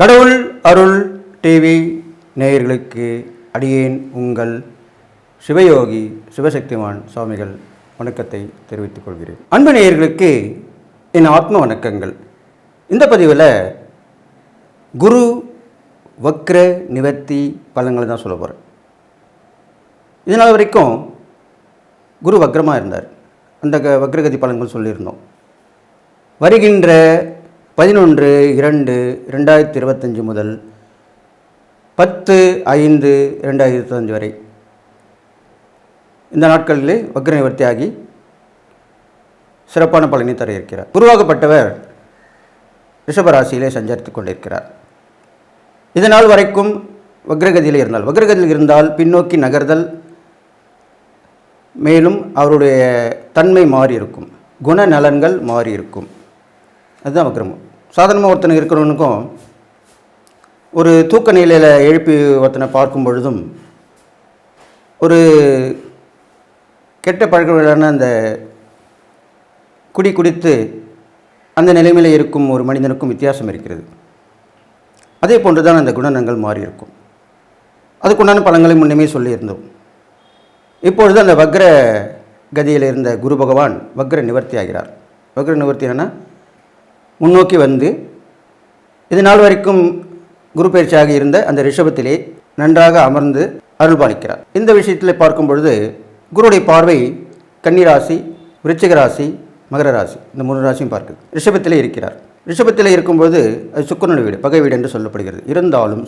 கடவுள் அருள் டிவி நேயர்களுக்கு அடியேன் உங்கள் சிவயோகி சிவசக்திமான் சுவாமிகள் வணக்கத்தை தெரிவித்துக் கொள்கிறேன். அன்பு நேயர்களுக்கு என் ஆத்ம வணக்கங்கள். இந்த பதிவில் குரு வக்ர நிவர்த்தி பலன்களை தான் சொல்ல போகிறேன். இதனால் வரைக்கும் குரு வக்ரமாக இருந்தார். அந்த வக்ரகதி பலன்கள் சொல்லியிருந்தோம். வருகின்ற 11/2/2025 முதல் 10/5/2025 வரை இந்த நாட்களிலே வக்ர நிவர்த்தி ஆகி சிறப்பான பலனை தர இருக்கிறார். குருவாகப்பட்டவர் ரிஷபராசியிலே சஞ்சரித்து கொண்டிருக்கிறார். இதனால் வரைக்கும் வக்ரகதியில் இருந்தால் பின்னோக்கி நகர்தல், மேலும் அவருடைய தன்மை மாறி இருக்கும், குணநலன்கள் மாறி இருக்கும். அதுதான் வக்ரம். சாதாரணமாக ஒருத்தனை இருக்கிறவனுக்கும் ஒரு தூக்க நிலையில் எழுப்பி ஒருத்தனை பார்க்கும் பொழுதும் ஒரு கெட்ட பழக்கங்களான அந்த குடித்து அந்த நிலைமையில் இருக்கும் ஒரு மனிதனுக்கும் வித்தியாசம் இருக்கிறது. அதே போன்று தான் அந்த குணநலங்கள் மாறி இருக்கும். அதுக்குண்டான பலன்களை முன்னமே சொல்லியிருந்தோம். இப்பொழுது அந்த வக்ர கதியில் இருந்த குரு பகவான் வக்ர நிவர்த்தி ஆகிறார். வக்ர நிவர்த்தி என்னன்னா முன்னோக்கி வந்து இது நாள் வரைக்கும் குரு பயிற்சியாக இருந்த அந்த ரிஷபத்திலே நன்றாக அமர்ந்து அருள்பாலிக்கிறார். இந்த விஷயத்தில் பார்க்கும் பொழுது குருவுடைய பார்வை கன்னிராசி, விருச்சிக ராசி, மகர ராசி, இந்த 3 ராசியும் பார்க்குது. ரிஷபத்திலே இருக்கிறார். ரிஷபத்தில் இருக்கும்போது அது சுக்கிரனுடைய வீடு, பகை வீடு என்று சொல்லப்படுகிறது. இருந்தாலும்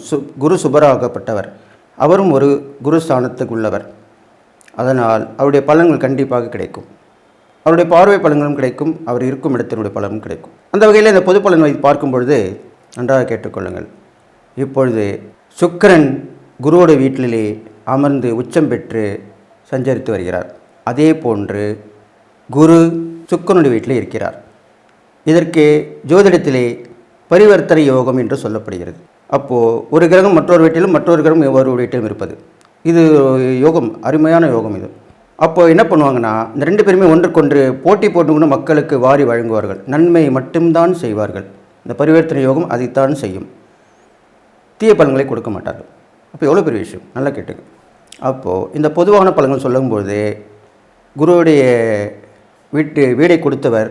குரு சுபராகப்பட்டவர், அவரும் ஒரு குரு ஸ்தானத்துக்கு உள்ளவர். அதனால் அவருடைய பலன்கள் கண்டிப்பாக கிடைக்கும். அவருடைய பார்வை பலன்களும் கிடைக்கும், அவர் இருக்கும் இடத்தினுடைய பலனும் கிடைக்கும். அந்த வகையில் இந்த பொது பலன் வைத்து பார்க்கும் பொழுது நன்றாக கேட்டுக்கொள்ளுங்கள். இப்பொழுது சுக்கிரன் குருவோட வீட்டிலே அமர்ந்து உச்சம் பெற்று சஞ்சரித்து வருகிறார். அதே போன்று குரு சுக்கிரனுடைய வீட்டிலே இருக்கிறார். இதற்கு ஜோதிடத்திலே பரிவர்த்தனை யோகம் என்று சொல்லப்படுகிறது. அப்போது ஒரு கிரகம் மற்றொரு வீட்டிலும், மற்றொரு கிரகம் ஒவ்வொரு வீட்டிலும் இருப்பது, இது யோகம், அருமையான யோகம் இது. அப்போ என்ன பண்ணுவாங்கன்னா, இந்த 2 பேருமே ஒன்றுக்கொன்று போட்டி போட்டுக்கொண்டு மக்களுக்கு வாரி வழங்குவார்கள், நன்மை மட்டும்தான் செய்வார்கள். இந்த பரிவர்த்தனை யோகம் அதைத்தான் செய்யும், தீய பலன்களை கொடுக்க மாட்டார்கள். அப்போ எவ்வளோ பெரிய விஷயம், நல்லா கேட்டுங்க. அப்போது இந்த பொதுவான பலன்கள் சொல்லும்போது குருவுடைய வீடை கொடுத்தவர்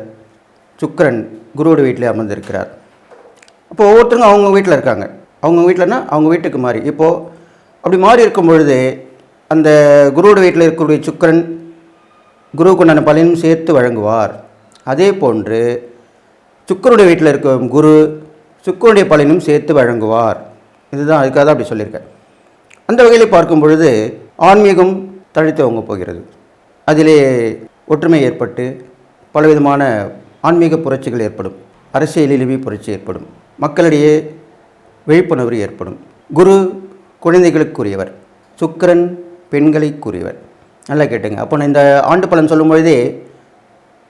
சுக்கிரன் குருவுடைய வீட்டில் அமர்ந்திருக்கிறார். அப்போ ஒவ்வொருத்தருங்க அவங்க வீட்டில் இருக்காங்க. அவங்க வீட்டில்னா அவங்க வீட்டுக்கு மாறி, இப்போது அப்படி மாறி இருக்கும் பொழுது அந்த குருவோட வீட்டில் இருக்கக்கூடிய சுக்கிரன் குருவுக்கு உண்டான பலனும் சேர்த்து வழங்குவார். அதே போன்று சுக்கிரனுடைய வீட்டில் இருக்கும் குரு சுக்கிரனுடைய பலனும் சேர்த்து வழங்குவார். இதுதான், அதுக்காக தான் அப்படி சொல்லியிருக்கேன். அந்த வகையில் பார்க்கும் பொழுது ஆன்மீகம் தழைத்து ஓங்க போகிறது. அதிலே ஒற்றுமை ஏற்பட்டு பலவிதமான ஆன்மீக புரட்சிகள் ஏற்படும், அரசியலிலுமே புரட்சி ஏற்படும், மக்களிடையே விழிப்புணர்வு ஏற்படும். குரு குழந்தைகளுக்குரியவர், சுக்கிரன் பெண்களுக்குரியவர். நல்லா கேட்டுங்க. அப்போ நான் இந்த ஆண்டு பலன் சொல்லும்பொழுதே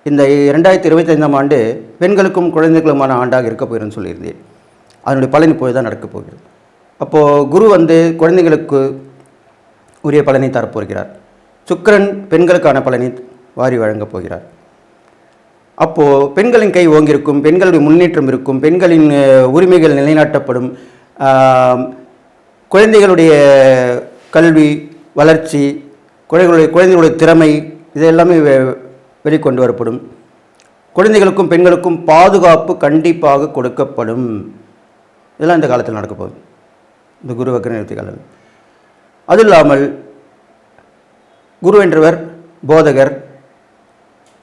இந்த 2025ஆம் ஆண்டு பெண்களுக்கும் குழந்தைகளுக்குமான ஆண்டாக இருக்க போகிறேன்னு சொல்லியிருந்தேன். அதனுடைய பலன் இப்போது தான் நடக்கப் போகிறது. அப்போது குரு குழந்தைகளுக்கு உரிய பலனை தரப்போகிறார். சுக்கிரன் பெண்களுக்கான பலனை வாரி வழங்கப் போகிறார். அப்போது பெண்களின் கை ஓங்கியிருக்கும், பெண்களுடைய முன்னேற்றம் இருக்கும், பெண்களின் உரிமைகள் நிலைநாட்டப்படும், குழந்தைகளுடைய கல்வி வளர்ச்சி, குழந்தைகளுடைய திறமை, இது எல்லாமே வெளிக்கொண்டு வரப்படும். குழந்தைகளுக்கும் பெண்களுக்கும் பாதுகாப்பு கண்டிப்பாக கொடுக்கப்படும். இதெல்லாம் இந்த காலத்தில் நடக்க போகுது, இந்த குரு வக்ர நிவர்த்தி காலம். அது இல்லாமல் குரு என்றவர் போதகர்,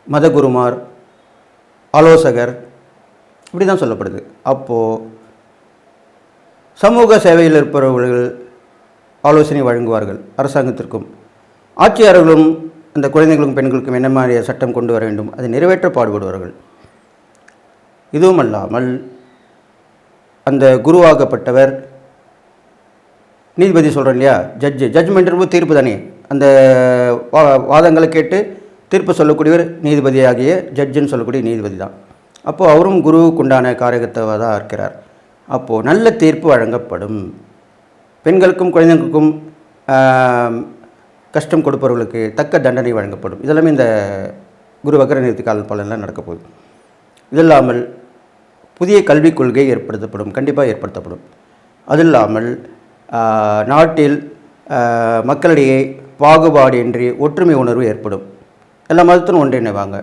மதகுருமார், ஆலோசகர், இப்படி தான் சொல்லப்படுது. அப்போது சமூக சேவையில் இருப்பவர்கள் ஆலோசனை வழங்குவார்கள். அரசாங்கத்திற்கும் ஆட்சியாளர்களும் அந்த குழந்தைகளுக்கும் பெண்களுக்கும் என்ன மாதிரியான சட்டம் கொண்டு வர வேண்டும், அதை நிறைவேற்ற பாடுபடுவார்கள். இதுவும் அல்லாமல் அந்த குருவாகப்பட்டவர் நீதிபதி சொல்கிறோம் இல்லையா, ஜட்ஜ்மெண்ட் தீர்ப்பு தானே, அந்த வாதங்களை கேட்டு தீர்ப்பு சொல்லக்கூடியவர் நீதிபதியாகிய ஜட்ஜுன்னு சொல்லக்கூடிய நீதிபதி தான். அப்போது அவரும் குருவுக்கு உண்டான காரகத்தவாக தான் இருக்கிறார். அப்போது நல்ல தீர்ப்பு வழங்கப்படும். பெண்களுக்கும் குழந்தைகளுக்கும் கஷ்டம் கொடுப்பவர்களுக்கு தக்க தண்டனை வழங்கப்படும். இதெல்லாமே இந்த குரு வக்ர நிவர்த்தி கால பலன்லாம் நடக்க போகுது. இது இல்லாமல் புதிய கல்விக் கொள்கை ஏற்படுத்தப்படும், கண்டிப்பாக ஏற்படுத்தப்படும். அது இல்லாமல் நாட்டில் மக்களிடையே பாகுபாடின்றி ஒற்றுமை உணர்வு ஏற்படும். எல்லா மதத்திலும் ஒன்றிணைவாங்க,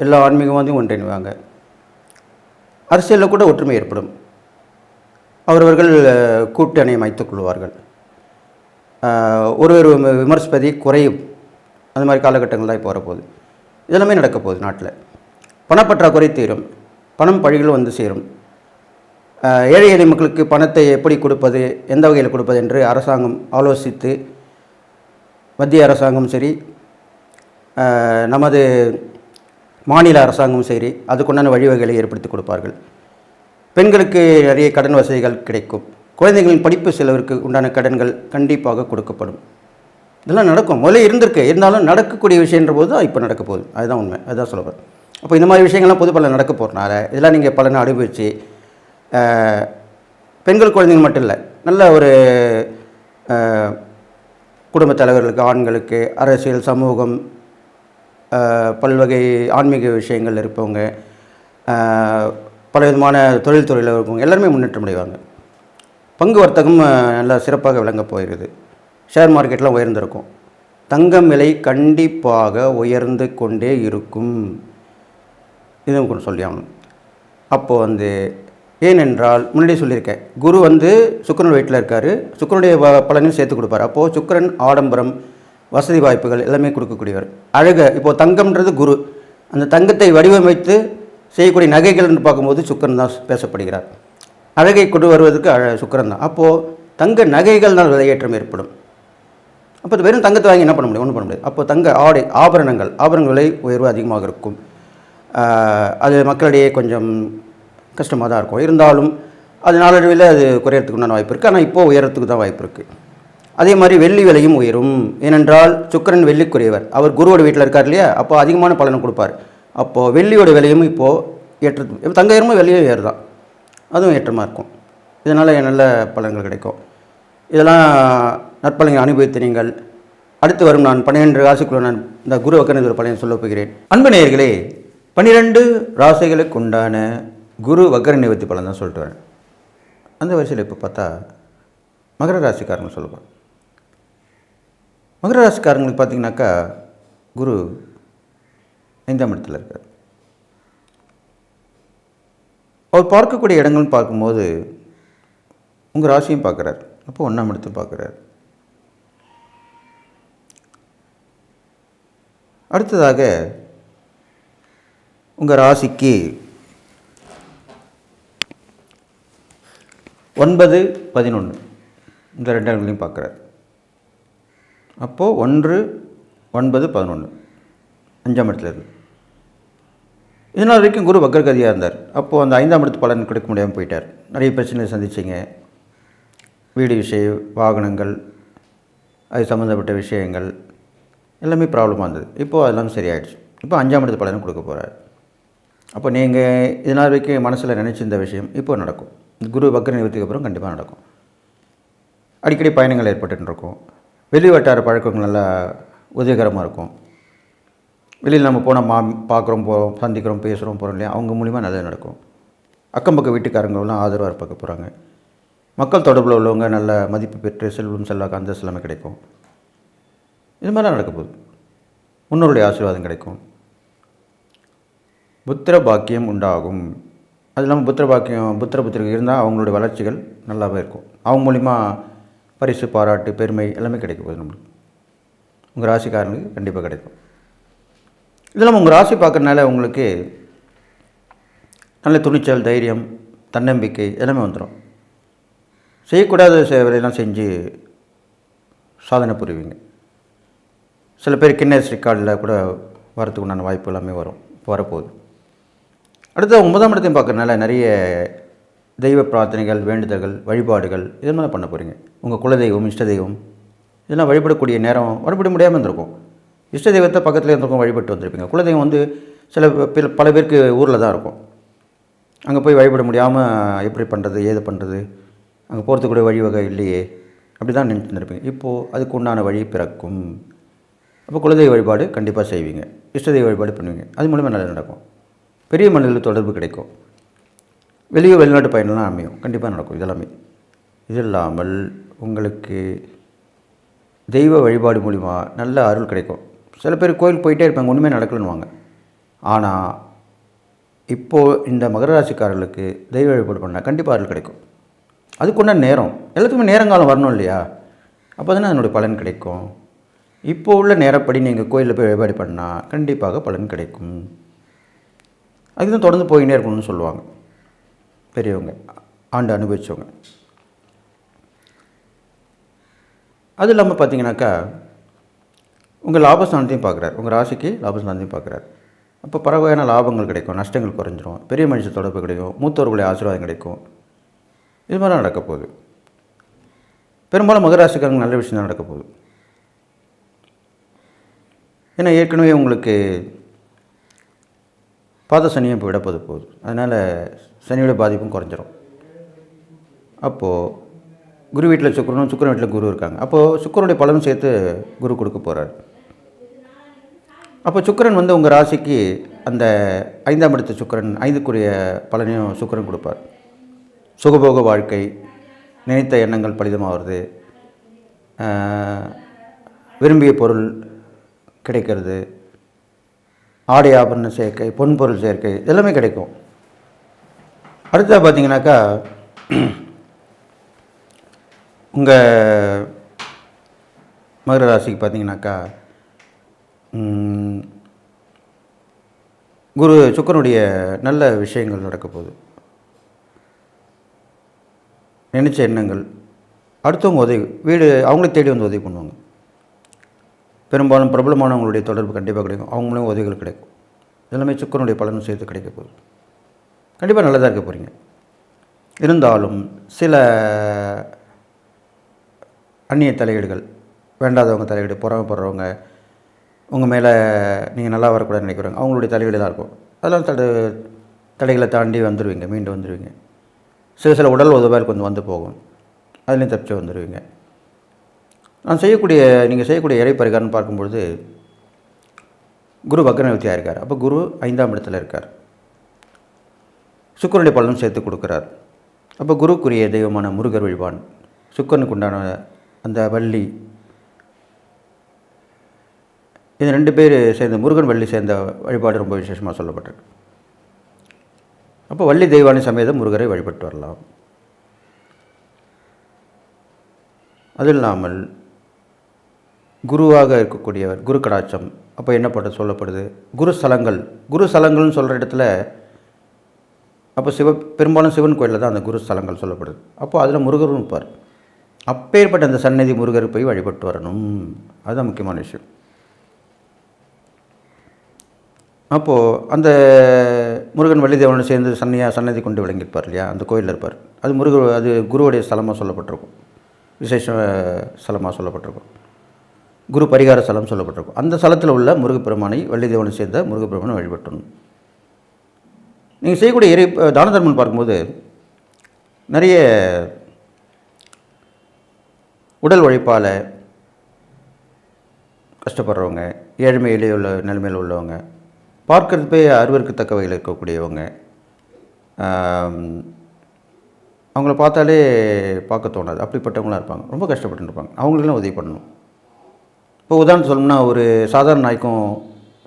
எல்லா ஆன்மீகவாதியும் ஒன்றிணைவாங்க. அரசியலில் கூட ஒற்றுமை ஏற்படும். அவரவர்கள் கூட்டணி அமைத்துக் கொள்வார்கள். ஒரு விமர்சிப்பதை குறையும். அந்த மாதிரி காலகட்டங்கள் தான் இப்போ வரப்போகுது. இதெல்லாமே நடக்க போகுது. நாட்டில் பணப்பற்றாக்குறை தீரும், பணம் பழிகள் வந்து சேரும். ஏழை எளிய மக்களுக்கு பணத்தை எப்படி கொடுப்பது, எந்த வகையில் கொடுப்பது என்று அரசாங்கம் ஆலோசித்து, மத்திய அரசாங்கம் சரி, நமது மாநில அரசாங்கம் சரி, அதுக்குண்டான வழிவகைகளை ஏற்படுத்தி கொடுப்பார்கள். பெண்களுக்கு நிறைய கடன் வசதிகள் கிடைக்கும். குழந்தைகளின் படிப்பு செலவிற்கு உண்டான கடன்கள் கண்டிப்பாக கொடுக்கப்படும். இதெல்லாம் நடக்கும். முதல்ல இருந்திருக்கு, இருந்தாலும் நடக்கக்கூடிய விஷயன்ற போது தான் இப்போ நடக்க போகுது. அதுதான் உண்மை, அதுதான் சொல்லுவேன். அப்போ இந்த மாதிரி விஷயங்கள்லாம் பொது பலன் நடக்க போகிறனால இதெல்லாம் நீங்கள் பலனை அனுபவித்து, பெண்கள் குழந்தைங்க மட்டும் இல்லை, நல்ல ஒரு குடும்பத் தலைவர்களுக்கு, ஆண்களுக்கு, அரசியல், சமூகம், பல்வகை ஆன்மீக விஷயங்கள் இருப்பவங்க, பல விதமான தொழில்துறையில் இருக்கவங்க எல்லாருமே முன்னேற்றம் அடைவாங்க. பங்கு வர்த்தகம் நல்லா சிறப்பாக விளங்க போகிறது. ஷேர் மார்க்கெட்லாம் உயர்ந்திருக்கும். தங்கம் விலை கண்டிப்பாக உயர்ந்து கொண்டே இருக்கும். இதுவும் கொஞ்சம் சொல்லி ஆகணும். அப்போது ஏனென்றால் முன்னாடியே சொல்லியிருக்கேன், குரு சுக்கிரன் வீட்டில் இருக்கார். சுக்கிரனுடைய பலனையும் சேர்த்து கொடுப்பார். அப்போது சுக்கிரன் ஆடம்பரம், வசதி வாய்ப்புகள் எல்லாமே கொடுக்கக்கூடியவர். இப்போது தங்கம்ன்றது குரு. அந்த தங்கத்தை வடிவமைத்து செய்யக்கூடிய நகைகள்னு பார்க்கும்போது சுக்கிரன் தான் பேசப்படுகிறார். அழகை கொண்டு வருவதற்கு சுக்கிரன் தான். அப்போது தங்க நகைகள்னால் விலையேற்றம் ஏற்படும். அப்போ வெறும் தங்கத்தை வாங்கி என்ன பண்ண முடியும்? ஒன்றும் பண்ண முடியாது. அப்போது தங்க ஆபரணங்கள் விலை உயர்வு அதிகமாக இருக்கும். அது மக்களிடையே கொஞ்சம் கஷ்டமாக தான் இருக்கும். இருந்தாலும் அது நாளடைவில் அது குறையறதுக்கு உண்டான வாய்ப்பு இருக்குது. ஆனால் இப்போது உயரத்துக்கு தான் வாய்ப்பு இருக்குது. அதே மாதிரி வெள்ளி விலையும் உயரும். ஏனென்றால் சுக்கிரன் வெள்ளிக்குரியவர். அவர் குருவோட வீட்டில் இருக்கார் இல்லையா? அப்போ அதிகமான பலனை கொடுப்பார். அப்போது வெள்ளியோட விலையும் இப்போது ஏற்ற, தங்க ஏறுமோ வெள்ளியும் ஏறுதான், அதுவும் ஏற்றமாக இருக்கும். இதனால் நல்ல பலன்கள் கிடைக்கும். இதெல்லாம் நற்பலன்களை அனுபவித்து நீங்கள் அடுத்து வரும் நான் 12 ராசிக்குள்ள நான் இந்த குரு வக்கரன் ஒரு பலனை சொல்லப் போகிறேன். அன்பு நேயர்களே, 12 ராசிகளுக்கு உண்டான குரு வக்கர நிவர்த்தி பலன் தான் சொல்லிட்டு வரேன். அந்த வரிசையில் இப்போ பார்த்தா மகர ராசிக்காரங்க சொல்லுவாங்க. மகர ராசிக்காரங்களுக்கு பார்த்திங்கனாக்கா குரு 5ஆம் இடத்துல இருக்கார். அவர் பார்க்கக்கூடிய இடங்கள்னு பார்க்கும்போது உங்கள் ராசியும் பார்க்குறார். அப்போ 1ஆம் இடத்தை பார்க்குறார். அடுத்ததாக உங்கள் ராசிக்கு 9, 11 இந்த 2 இடங்களையும் பார்க்குறார். அப்போது 1, 9, 11 5ஆம் இடத்துல இருக்குது. இதனால் வரைக்கும் குரு வக்கரகதியாக இருந்தார். அப்போது அந்த 5ஆம் இடத்து பலன் கொடுக்க முடியாமல் போயிட்டார். நிறைய பிரச்சனையை சந்திச்சிங்க. வீடு விஷயம், வாகனங்கள், அது சம்மந்தப்பட்ட விஷயங்கள் எல்லாமே ப்ராப்ளமாக இருந்தது. இப்போது அதெல்லாம் சரியாயிடுச்சு. இப்போ 5ஆம் இடத்து பலனும் கொடுக்க போகிறார். அப்போ நீங்கள் இதனால் வரைக்கும் மனசில் நினச்சிருந்த விஷயம் இப்போ நடக்கும். குரு வக்கர நிவர்த்திக்கு அப்புறம் கண்டிப்பாக நடக்கும். அடிக்கடி பயணங்கள் ஏற்பட்டு இருக்கும். வெளி வட்டார பழக்கங்கள் நல்லா உதவிகரமாக இருக்கும். வெளியில் நம்ம போனால் பார்க்குறோம், சந்திக்கிறோம், பேசுகிறோம், போகிறோம் இல்லையா? அவங்க மூலிமா நல்லது நடக்கும். அக்கம் பக்கம் வீட்டுக்காரங்களாம் ஆதரவாக இருப்பாக்க போகிறாங்க. மக்கள் தொடர்பில் உள்ளவங்க நல்ல மதிப்பு பெற்று செல்வம் செல்வாக்கு அந்தஸ்து எல்லாமே கிடைக்கும். இது மாதிரிலாம் நடக்க போகுது. முன்னோருடைய ஆசீர்வாதம் கிடைக்கும். புத்திர பாக்கியம் உண்டாகும். அது இல்லாமல் புத்திரருக்கு இருந்தால் அவங்களுடைய வளர்ச்சிகள் நல்லாவே இருக்கும். அவங்க மூலிமா பரிசு, பாராட்டு, பெருமை எல்லாமே கிடைக்க போகுது நம்மளுக்கு. உங்கள் ராசிக்காரங்களுக்கு கண்டிப்பாக கிடைக்கும். இதெல்லாம் உங்கள் ராசி பார்க்குறதுனால உங்களுக்கு நல்ல துணிச்சல், தைரியம், தன்னம்பிக்கை எல்லாமே வந்துடும். செய்யக்கூடாத வேலையெல்லாம் செஞ்சு சாதனை புரிவீங்க. சில பேர் கின்னஸ் ரெக்கார்டில் கூட வரத்துக்கு உண்டான வாய்ப்பு எல்லாமே வரும். இப்போ வரப்போகுது. அடுத்து 9ஆம் இடத்தையும் பார்க்குறதுனால நிறைய தெய்வ பிரார்த்தனைகள், வேண்டுதல்கள், வழிபாடுகள் இது மாதிரி பண்ண போகிறீங்க. உங்கள் குலதெய்வம், இஷ்ட தெய்வம் இதெல்லாம் வழிபடக்கூடிய நேரம் வழிபட முடியாமல் இருந்திருக்கும். இஷ்ட தெய்வத்தை பக்கத்தில் இருந்திருக்கும், வழிபட்டு வந்திருப்பீங்க. குலதெய்வம் பல பேருக்கு ஊரில் தான் இருக்கும். அங்கே போய் வழிபட முடியாமல் எப்படி பண்ணுறது, ஏது பண்ணுறது, அங்கே போகிறதுக்கூட வழிவகை இல்லையே, அப்படி தான் நினச்சிருந்துருப்பீங்க. இப்போது அதுக்கு உண்டான வழி பிறக்கும். அப்போ குலதெய்வ வழிபாடு கண்டிப்பாக செய்வீங்க, இஷ்ட தெய்வ வழிபாடு பண்ணுவீங்க. அது மூலமாக நல்லா நடக்கும். பெரிய மனிதர்கள் தொடர்பு கிடைக்கும். வெளிநாட்டு பயணம்லாம் அமையும். கண்டிப்பாக நடக்கும் இதெல்லாமே. இது இல்லாமல் உங்களுக்கு தெய்வ வழிபாடு மூலிமா நல்ல அருள் கிடைக்கும். சில பேர் கோயில் போயிட்டே இருப்பாங்க, ஒன்றுமே நடக்கலன்னுவாங்க. ஆனால் இப்போது இந்த மகர ராசிக்காரர்களுக்கு தெய்வ வழிபாடு பண்ணால் கண்டிப்பாக அருள் கிடைக்கும். அதுக்குள்ள நேரம், எல்லாத்துக்குமே நேரங்காலம் வரணும் இல்லையா? அப்போ தானே அதனுடைய பலன் கிடைக்கும். இப்போ உள்ள நேரப்படி நீங்கள் கோயிலில் போய் வழிபாடு பண்ணால் கண்டிப்பாக பலன் கிடைக்கும். அதுதான் தொடர்ந்து போயினே இருக்கணும்னு சொல்லுவாங்க பெரியவங்க, ஆண்டு அனுபவித்தவங்க. அது இல்லாமல் பார்த்தீங்கன்னாக்கா உங்கள் லாபஸ்தானத்தையும் பார்க்குறாரு, உங்கள் ராசிக்கு லாபஸ்தானத்தையும் பார்க்குறாரு. அப்போ பரவகையான லாபங்கள் கிடைக்கும், நஷ்டங்கள் குறைஞ்சிரும், பெரிய மனுஷ தொடர்பு கிடைக்கும், மூத்தவர்களுடைய ஆசீர்வாதம் கிடைக்கும். இது மாதிரிலாம் நடக்க போகுது. பெரும்பாலும் மகராசிக்காரங்க நல்ல விஷயம் தான் நடக்க போகுது. ஏன்னா ஏற்கனவே உங்களுக்கு பாத சனியும் இப்போ விடப்போது போகுது. அதனால் சனியோட பாதிப்பும் குறைஞ்சிரும். அப்போது குரு வீட்டில் சுக்கிரனும், சுக்கிரன் வீட்டில் குரு இருக்காங்க. அப்போது சுக்கிரனுடைய பலனும் சேர்த்து குரு கொடுக்க போகிறார். அப்போ சுக்கிரன் உங்கள் ராசிக்கு அந்த 5ஆம் இடத்து சுக்கிரன் 5க்குரிய பலனையும் சுக்கிரன் கொடுப்பார். சுகபோக வாழ்க்கை, நினைத்த எண்ணங்கள் பலிதமாகிறது, விரும்பிய பொருள் கிடைக்கிறது, ஆடை ஆபரண சேர்க்கை, பொன்பொருள் சேர்க்கை எல்லாமே கிடைக்கும். அடுத்தது பார்த்தீங்கன்னாக்கா உங்கள் மகர ராசிக்கு பார்த்தீங்கன்னாக்கா குரு சுக்கிரனுடைய நல்ல விஷயங்கள் நடக்க போகுது. நினைச்ச எண்ணங்கள், அடுத்தவங்க உதவி, வீடு அவங்களே தேடி வந்து உதவி பண்ணுவாங்க. பெரும்பாலும் பிரபலமானவங்களுடைய தொடர்பு கண்டிப்பாக கிடைக்கும், அவங்களும் உதவிகள் கிடைக்கும். எல்லாமே சுக்கிரனுடைய பலனும் சேர்த்து கிடைக்க போகுது. கண்டிப்பாக நல்லதாக இருக்க போகிறீங்க. இருந்தாலும் சில அந்நிய தலையீடுகள், வேண்டாதவங்க தலையீடு, பொறாமைப்படுறவங்க, உங்கள் மேலே நீங்கள் நல்லா வரக்கூடாதுன்னு நினைக்கிறாங்க, அவங்களுடைய தலையீடுலாம் இருக்கும். அதெல்லாம் தடைகளை தாண்டி வந்துடுவீங்க, மீண்டு வந்துடுவீங்க. சில உடல் உதவிகள் கொஞ்சம் வந்து போகும், அதுலேயும் தப்பிச்சு வந்துடுவீங்க. நீங்கள் செய்யக்கூடிய இறை பரிகாரம்னு பார்க்கும்பொழுது குரு வக்ரநிவர்த்தியாக இருக்கார். அப்போ குரு 5ஆம் இடத்துல இருக்கார், சுக்கிரனுடைய பலனும் சேர்த்து கொடுக்குறார். அப்போ குருக்குரிய தெய்வமான முருகர் வழிபான், சுக்கிரனுக்கு உண்டான அந்த வள்ளி, இந்த 2 பேர் சேர்ந்த முருகன் வள்ளி சேர்ந்த வழிபாடு ரொம்ப விசேஷமாக சொல்லப்பட்டிருக்கு. அப்போ வள்ளி தெய்வானை சமேத முருகரை வழிபட்டு வரலாம். அது இல்லாமல் குருவாக இருக்கக்கூடியவர், குரு கடாட்சம். அப்போ என்ன சொல்லப்படுது, குரு ஸ்தலங்கள்னு சொல்கிற இடத்துல அப்போ பெரும்பாலும் சிவன் கோயிலில் தான் அந்த குரு ஸ்தலங்கள் சொல்லப்படுது. அப்போது அதில் முருகரும் இருப்பார். அப்பேற்பட்ட அந்த சன்னதி முருகர் போய் வழிபட்டு வரணும், அதுதான் முக்கியமான விஷயம். அப்போது அந்த முருகன் வள்ளி தேவனோடு சேர்ந்து சன்னதி கொண்டு விளங்கியிருப்பார் இல்லையா, அந்த கோயிலில் இருப்பார். அது குருவுடைய ஸ்தலமாக சொல்லப்பட்டிருக்கும், விசேஷ ஸ்தலமாக சொல்லப்பட்டிருக்கும், குரு பரிகார ஸ்தலம் சொல்லப்பட்டிருக்கும். அந்த ஸ்தலத்தில் உள்ள முருகப்பெருமானை, வள்ளி தேவனை சேர்ந்த முருகப்பெருமானை வழிபட்டணும். நீங்கள் செய்யக்கூடிய தான தர்மம் பார்க்கும்போது நிறைய உடல் உழைப்பால் கஷ்டப்படுறவங்க, ஏழ்மையிலே உள்ள நிலைமையில் உள்ளவங்க, பார்க்கறது போய் அருவருக்கத்தக்க வகையில் இருக்கக்கூடியவங்க, அவங்கள பார்த்தாலே பார்க்க தோணாது, அப்படிப்பட்டவங்களாம் இருப்பாங்க, ரொம்ப கஷ்டப்பட்டு இருப்பாங்க. அவங்களுக்கெல்லாம் உதவி பண்ணணும். இப்போ உதாரணம் சொல்லணும்னா, ஒரு சாதாரண நாய்க்கும்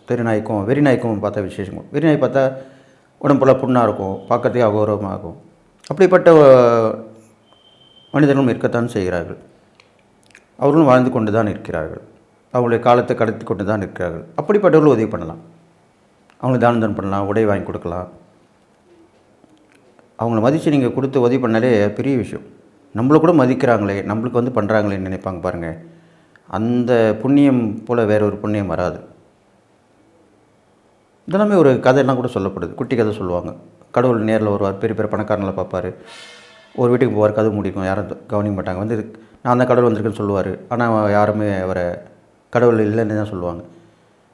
தெரு நாய்க்கும் வெறி நாய்க்கும் பார்த்தா விசேஷம். வெறி நாய் பார்த்தா உடம்புலாம் புண்ணாக இருக்கும், பார்க்கறதுக்கே அகௌரவமாக இருக்கும். அப்படிப்பட்ட மனிதர்களும் இருக்கத்தான் செய்கிறார்கள். அவர்களும் வாழ்ந்து கொண்டு தான் இருக்கிறார்கள், அவங்களுடைய காலத்தை கடத்தி கொண்டு தான் இருக்கிறார்கள். அப்படிப்பட்டவர்களும் உதவி பண்ணலாம், அவங்களுக்கு தானம் பண்ணலாம், உடை வாங்கி கொடுக்கலாம். அவங்கள மதித்து நீங்கள் கொடுத்து உதவி பண்ணாலே பெரிய விஷயம். நம்மளை கூட மதிக்கிறாங்களே, நம்மளுக்கு பண்ணுறாங்களேன்னு நினைப்பாங்க பாருங்கள். அந்த புண்ணியம் போல் வேற ஒரு புண்ணியம் வராது. இதெல்லாமே ஒரு கதையெல்லாம் கூட சொல்லப்படுது, குட்டி கதை சொல்லுவாங்க. கடவுள் நேரில் வருவார், பெரிய பெரிய பணக்காரங்களை பார்ப்பார், ஒரு வீட்டுக்கு போவார், கதவு மூடிக்கும், யாரும் கவனிக்க மாட்டாங்க. நான் தான் கடவுள் வந்திருக்கேன்னு சொல்லுவார், ஆனால் யாருமே அவரை கடவுள் இல்லைன்னு தான் சொல்லுவாங்க.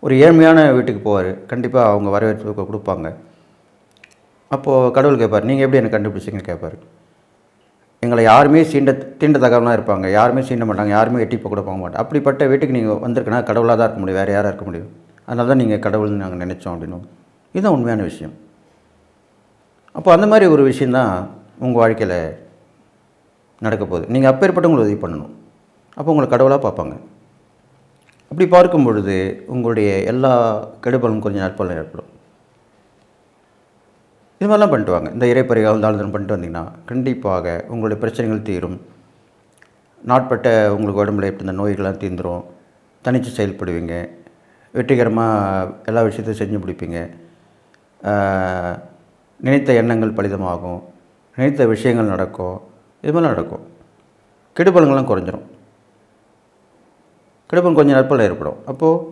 ஒரு ஏழ்மையான வீட்டுக்கு போவார், கண்டிப்பாக அவங்க வரவேற்பு கொடுப்பாங்க. அப்போது கடவுள் கேட்பார், நீங்கள் எப்படி எனக்கு கண்டுபிடிச்சிங்கன்னு கேட்பார். எங்களை யாருமே தீண்டத்தகவலாக இருப்பாங்க, யாருமே சீண்ட மாட்டாங்க, யாருமே எட்டி கூட போக மாட்டாங்க. அப்படிப்பட்ட வீட்டுக்கு நீங்கள் வந்திருக்குன்னா கடவுளாக தான் இருக்க முடியும், வேறு யாராக இருக்க முடியும். அதனால தான் நீங்கள் கடவுள்னு நாங்கள் நினச்சோம் அப்படின்னு. இதுதான் உண்மையான விஷயம். அப்போ அந்த மாதிரி ஒரு விஷயந்தான் உங்கள் வாழ்க்கையில் நடக்க போகுது. நீங்கள் அப்பேற்பட்டவங்களுக்கு உதவி பண்ணணும். அப்போ உங்களை கடவுளாக பார்ப்பாங்க. அப்படி பார்க்கும் பொழுது உங்களுடைய எல்லா கெடுபலும் கொஞ்சம் நற்பலன் ஏற்படும். இது மாதிரிலாம் பண்ணிட்டு வாங்க. இந்த இறைப்பறிகாலம் தாழ்ந்தனம் பண்ணிட்டு வந்தீங்கன்னா கண்டிப்பாக உங்களுடைய பிரச்சனைகள் தீரும். நாட்பட்ட உங்களுக்கு உடம்புல இருந்த நோய்கள்லாம் தீர்ந்துடும். தனித்து செயல்படுவீங்க. வெற்றிகரமாக எல்லா விஷயத்தையும் செஞ்சு முடிப்பீங்க. நினைத்த எண்ணங்கள் பலிதமாகும். நினைத்த விஷயங்கள் நடக்கும். இது மாதிரிலாம் நடக்கும். கெடுபலங்கள்லாம் குறைஞ்சிரும். கெடுபலம் கொஞ்சம் நற்பலன் ஏற்படும். அப்போது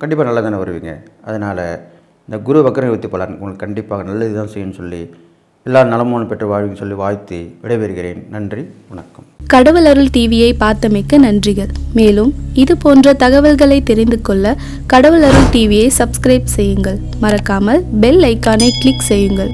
கண்டிப்பாக நல்லா தானே வருவீங்க. அதனால் இந்த குரு வக்கர நிவர்த்தி பலன் உங்களுக்கு கண்டிப்பாக நல்லது தான் செய்யணும்னு சொல்லி எல்லா நலமும் பெற்று வாழ்வின்னு சொல்லி வாழ்த்தி விடைபெறுகிறேன். நன்றி, வணக்கம். கடவுள் அருள் டிவியை பார்த்தமைக்க நன்றிகள். மேலும் இது போன்ற தகவல்களை தெரிந்து கொள்ள கடவுள் அருள் டிவியை சப்ஸ்கிரைப் செய்யுங்கள். மறக்காமல் பெல் ஐக்கானை கிளிக் செய்யுங்கள்.